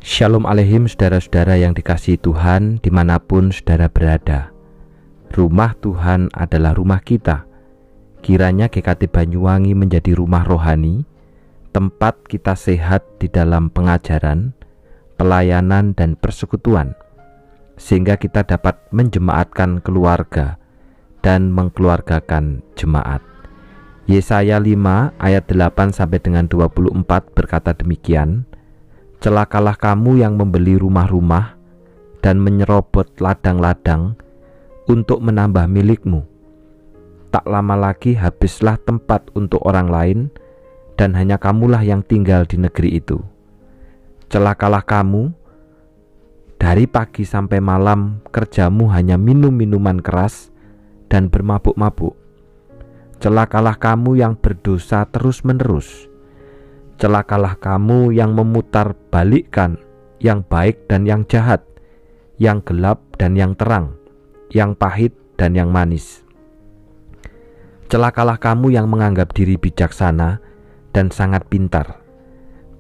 Shalom Aleihim saudara-saudara yang dikasihi Tuhan dimanapun saudara berada. Rumah Tuhan adalah rumah kita. Kiranya GKT Banyuwangi menjadi rumah rohani, tempat kita sehat di dalam pengajaran, pelayanan dan persekutuan, sehingga kita dapat menjemaatkan keluarga dan mengkeluargakan jemaat. Yesaya 5 ayat 8 sampai dengan 24 berkata demikian, "Celakalah kamu yang membeli rumah-rumah dan menyerobot ladang-ladang untuk menambah milikmu. Tak lama lagi habislah tempat untuk orang lain, dan hanya kamulah yang tinggal di negeri itu. Celakalah kamu, dari pagi sampai malam kerjamu hanya minum minuman keras dan bermabuk-mabuk. Celakalah kamu yang berdosa terus-menerus. Celakalah kamu yang memutar balikkan yang baik dan yang jahat, yang gelap dan yang terang, yang pahit dan yang manis. Celakalah kamu yang menganggap diri bijaksana dan sangat pintar.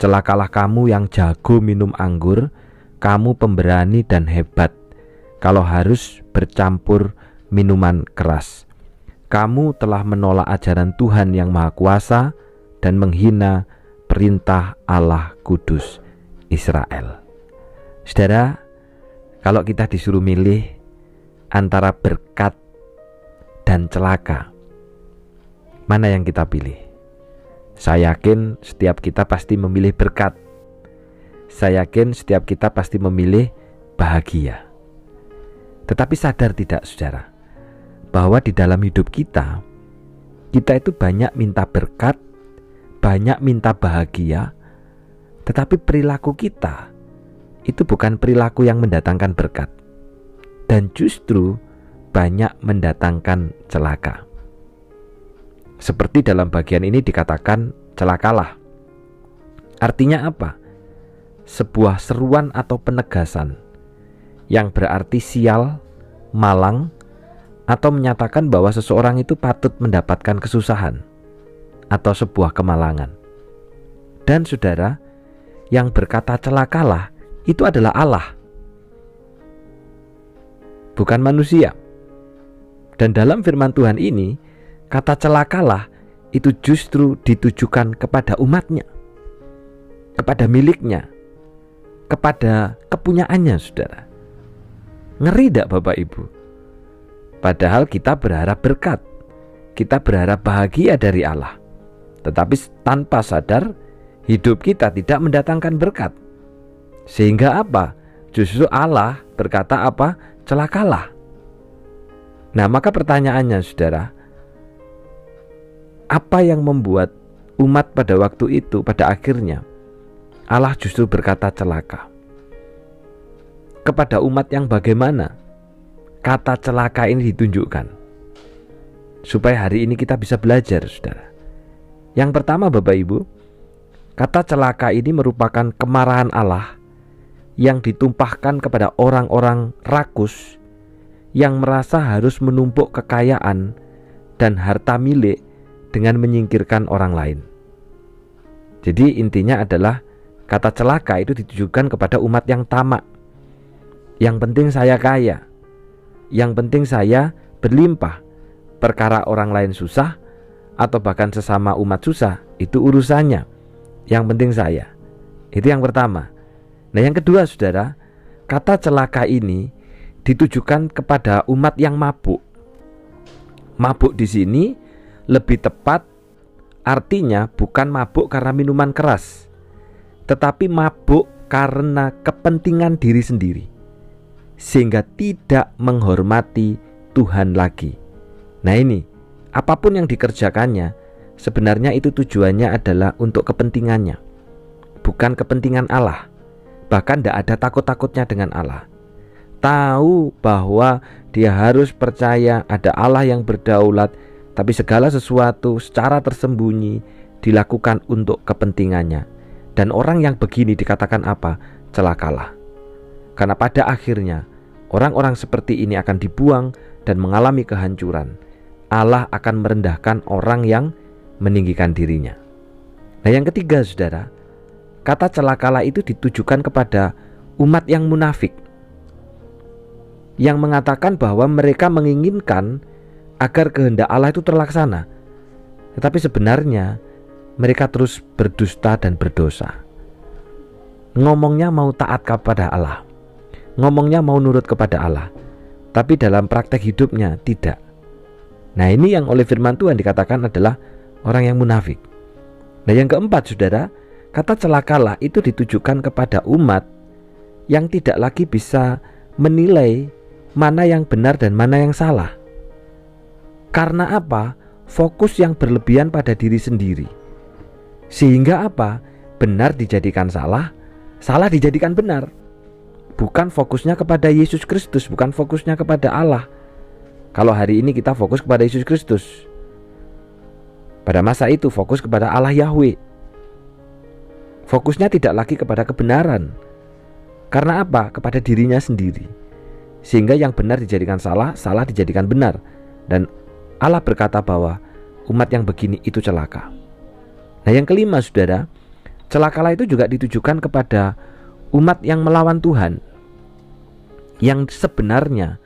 Celakalah kamu yang jago minum anggur, kamu pemberani dan hebat, kalau harus bercampur minuman keras. Kamu telah menolak ajaran Tuhan yang Maha Kuasa dan menghina perintah Allah Kudus Israel." Saudara, kalau kita disuruh milih antara berkat dan celaka, mana yang kita pilih? Saya yakin setiap kita pasti memilih berkat. Saya yakin setiap kita pasti memilih bahagia. Tetapi sadar tidak saudara, bahwa di dalam hidup kita itu banyak minta berkat, banyak minta bahagia, tetapi perilaku kita itu bukan perilaku yang mendatangkan berkat, dan justru banyak mendatangkan celaka. Seperti dalam bagian ini dikatakan celakalah. Artinya apa? Sebuah seruan atau penegasan yang berarti sial, malang, atau menyatakan bahwa seseorang itu patut mendapatkan kesusahan atau sebuah kemalangan. Dan saudara, yang berkata celakalah itu adalah Allah, bukan manusia. Dan dalam firman Tuhan ini, kata celakalah itu justru ditujukan kepada umatnya, kepada miliknya, kepada kepunyaannya saudara. Ngeri tidak Bapak Ibu? Padahal kita berharap berkat, kita berharap bahagia dari Allah, tetapi tanpa sadar hidup kita tidak mendatangkan berkat. Sehingga apa? Justru Allah berkata apa? Celakalah. Nah, maka pertanyaannya saudara, apa yang membuat umat pada waktu itu, pada akhirnya Allah justru berkata celaka? Kepada umat yang bagaimana kata celaka ini ditunjukkan? Supaya hari ini kita bisa belajar saudara. Yang pertama Bapak Ibu, kata celaka ini merupakan kemarahan Allah yang ditumpahkan kepada orang-orang rakus yang merasa harus menumpuk kekayaan dan harta milik dengan menyingkirkan orang lain. Jadi intinya adalah kata celaka itu ditujukan kepada umat yang tamak. Yang penting saya kaya, yang penting saya berlimpah. Perkara orang lain susah atau bahkan sesama umat susah, itu urusannya. Yang penting saya. Itu yang pertama. Nah, yang kedua saudara, kata celaka ini ditujukan kepada umat yang mabuk. Mabuk di sini lebih tepat artinya bukan mabuk karena minuman keras, tetapi mabuk karena kepentingan diri sendiri, sehingga tidak menghormati Tuhan lagi. Nah ini, apapun yang dikerjakannya, sebenarnya itu tujuannya adalah untuk kepentingannya, bukan kepentingan Allah. Bahkan tidak ada takut-takutnya dengan Allah. Tahu bahwa dia harus percaya ada Allah yang berdaulat, tapi segala sesuatu secara tersembunyi dilakukan untuk kepentingannya. Dan orang yang begini dikatakan apa? Celakalah. Karena pada akhirnya orang-orang seperti ini akan dibuang dan mengalami kehancuran. Allah akan merendahkan orang yang meninggikan dirinya. Nah, yang ketiga saudara, kata celakalah itu ditujukan kepada umat yang munafik, yang mengatakan bahwa mereka menginginkan agar kehendak Allah itu terlaksana, tetapi sebenarnya mereka terus berdusta dan berdosa. Ngomongnya mau taat kepada Allah, ngomongnya mau nurut kepada Allah, tapi dalam praktek hidupnya tidak. Nah, ini yang oleh firman Tuhan dikatakan adalah orang yang munafik. Nah, yang keempat, saudara, kata celakalah itu ditujukan kepada umat yang tidak lagi bisa menilai mana yang benar dan mana yang salah. Karena apa? Fokus yang berlebihan pada diri sendiri. Sehingga apa? Benar dijadikan salah, salah dijadikan benar. Bukan fokusnya kepada Yesus Kristus, bukan fokusnya kepada Allah. Kalau hari ini kita fokus kepada Yesus Kristus, pada masa itu fokus kepada Allah Yahweh. Fokusnya tidak lagi kepada kebenaran. Karena apa? Kepada dirinya sendiri. Sehingga yang benar dijadikan salah, salah dijadikan benar. Dan Allah berkata bahwa umat yang begini itu celaka. Nah, yang kelima, saudara, celakalah itu juga ditujukan kepada umat yang melawan Tuhan, yang sebenarnya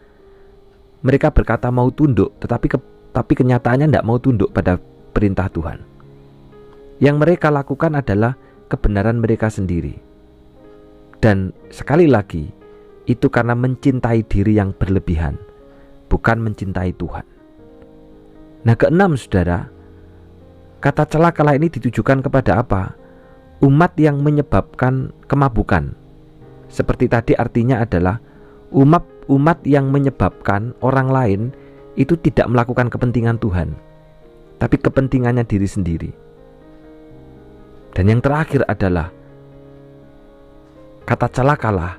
mereka berkata mau tunduk, tapi kenyataannya tidak mau tunduk pada perintah Tuhan. Yang mereka lakukan adalah kebenaran mereka sendiri. Dan sekali lagi, itu karena mencintai diri yang berlebihan, bukan mencintai Tuhan. Nah, keenam, saudara, kata celakalah ini ditujukan kepada apa? Umat yang menyebabkan kemabukan. Seperti tadi artinya adalah umat yang menyebabkan orang lain itu tidak melakukan kepentingan Tuhan, tapi kepentingannya diri sendiri. Dan yang terakhir adalah kata celakalah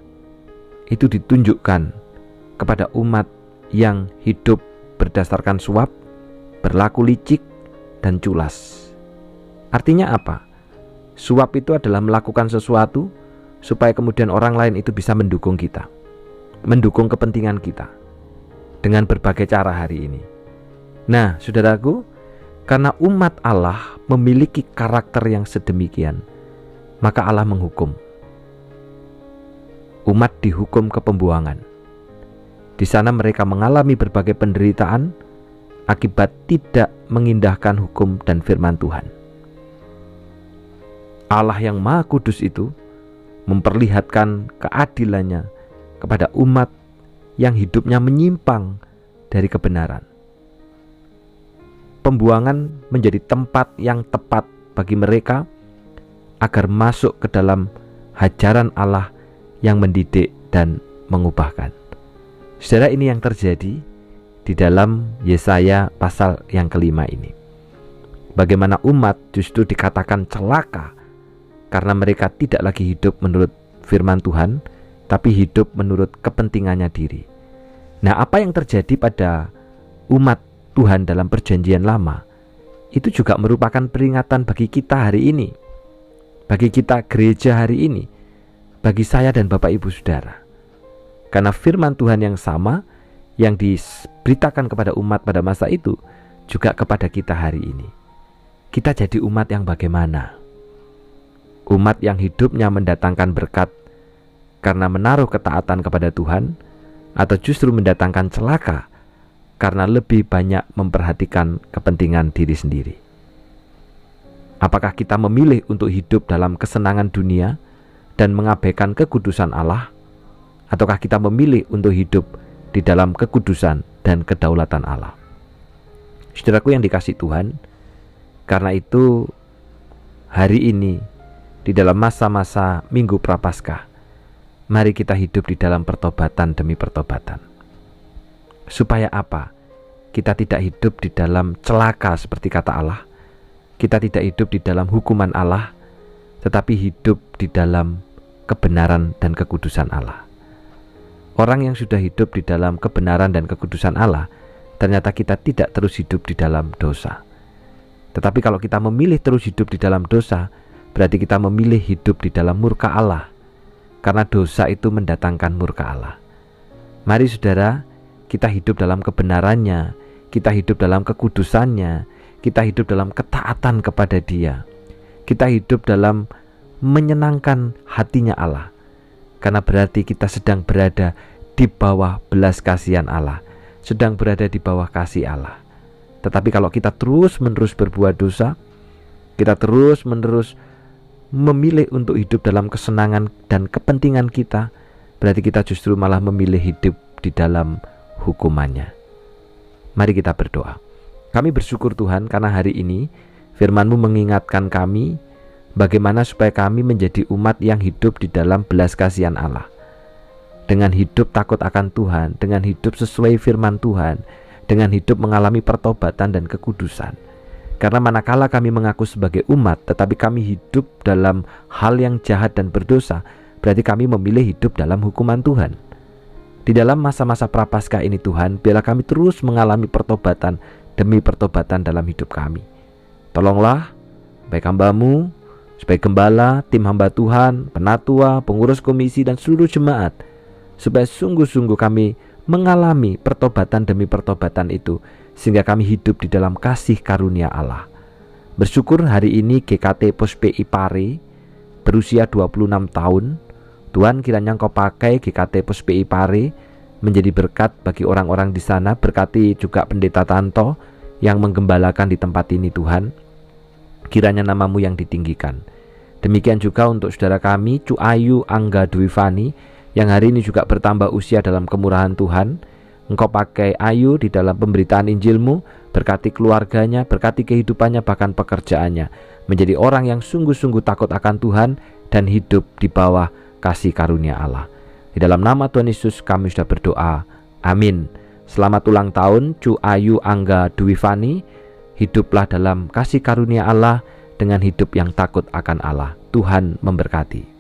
itu ditunjukkan kepada umat yang hidup berdasarkan suap, berlaku licik dan culas. Artinya apa? Suap itu adalah melakukan sesuatu supaya kemudian orang lain itu bisa mendukung kita, mendukung kepentingan kita dengan berbagai cara hari ini. Nah, saudaraku, karena umat Allah memiliki karakter yang sedemikian, maka Allah menghukum. Umat dihukum ke pembuangan. Di sana mereka mengalami berbagai penderitaan akibat tidak mengindahkan hukum dan firman Tuhan. Allah yang Maha Kudus itu memperlihatkan keadilannya kepada umat yang hidupnya menyimpang dari kebenaran. Pembuangan menjadi tempat yang tepat bagi mereka agar masuk ke dalam hajaran Allah yang mendidik dan mengubahkan. Saudara, ini yang terjadi di dalam Yesaya pasal yang kelima ini. Bagaimana umat justru dikatakan celaka karena mereka tidak lagi hidup menurut firman Tuhan, tapi hidup menurut kepentingannya diri. Nah, apa yang terjadi pada umat Tuhan dalam perjanjian lama itu juga merupakan peringatan bagi kita hari ini, bagi kita gereja hari ini, bagi saya dan Bapak Ibu Saudara. Karena firman Tuhan yang sama yang diberitakan kepada umat pada masa itu juga kepada kita hari ini. Kita jadi umat yang bagaimana? Umat yang hidupnya mendatangkan berkat karena menaruh ketaatan kepada Tuhan, atau justru mendatangkan celaka karena lebih banyak memperhatikan kepentingan diri sendiri? Apakah kita memilih untuk hidup dalam kesenangan dunia dan mengabaikan kekudusan Allah, ataukah kita memilih untuk hidup di dalam kekudusan dan kedaulatan Allah? Saudaraku yang dikasihi Tuhan, karena itu hari ini di dalam masa-masa Minggu Prapaskah, mari kita hidup di dalam pertobatan demi pertobatan. Supaya apa? Kita tidak hidup di dalam celaka seperti kata Allah. Kita tidak hidup di dalam hukuman Allah, tetapi hidup di dalam kebenaran dan kekudusan Allah. Orang yang sudah hidup di dalam kebenaran dan kekudusan Allah, ternyata kita tidak terus hidup di dalam dosa. Tetapi kalau kita memilih terus hidup di dalam dosa, berarti kita memilih hidup di dalam murka Allah, karena dosa itu mendatangkan murka Allah. Mari saudara, kita hidup dalam kebenarannya, kita hidup dalam kekudusannya, kita hidup dalam ketaatan kepada Dia, kita hidup dalam menyenangkan hatinya Allah. Karena berarti kita sedang berada di bawah belas kasihan Allah, sedang berada di bawah kasih Allah. Tetapi kalau kita terus-menerus berbuat dosa, kita terus-menerus memilih untuk hidup dalam kesenangan dan kepentingan kita, berarti kita justru malah memilih hidup di dalam hukumannya. Mari kita berdoa. Kami bersyukur Tuhan karena hari ini firman-Mu mengingatkan kami bagaimana supaya kami menjadi umat yang hidup di dalam belas kasihan Allah. Dengan hidup takut akan Tuhan, dengan hidup sesuai firman Tuhan, dengan hidup mengalami pertobatan dan kekudusan. Karena manakala kami mengaku sebagai umat, tetapi kami hidup dalam hal yang jahat dan berdosa, berarti kami memilih hidup dalam hukuman Tuhan. Di dalam masa-masa prapaskah ini Tuhan, biarlah kami terus mengalami pertobatan demi pertobatan dalam hidup kami. Tolonglah baik hamba-Mu, sebagai gembala, tim hamba Tuhan, penatua, pengurus komisi dan seluruh jemaat, supaya sungguh-sungguh kami mengalami pertobatan demi pertobatan itu, sehingga kami hidup di dalam kasih karunia Allah. Bersyukur hari ini GKT POSPI Pare berusia 26 tahun. Tuhan, kiranya Engkau pakai GKT POSPI Pare menjadi berkat bagi orang-orang di sana. Berkati juga Pendeta Tanto yang menggembalakan di tempat ini Tuhan. Kiranya nama-Mu yang ditinggikan. Demikian juga untuk saudara kami Cu Ayu Angga Dwifani yang hari ini juga bertambah usia dalam kemurahan Tuhan. Engkau pakai Ayu di dalam pemberitaan Injil-Mu, berkati keluarganya, berkati kehidupannya, bahkan pekerjaannya, menjadi orang yang sungguh-sungguh takut akan Tuhan dan hidup di bawah kasih karunia Allah. Di dalam nama Tuhan Yesus kami sudah berdoa. Amin. Selamat ulang tahun Cu Ayu Angga Dwifani. Hiduplah dalam kasih karunia Allah dengan hidup yang takut akan Allah. Tuhan memberkati.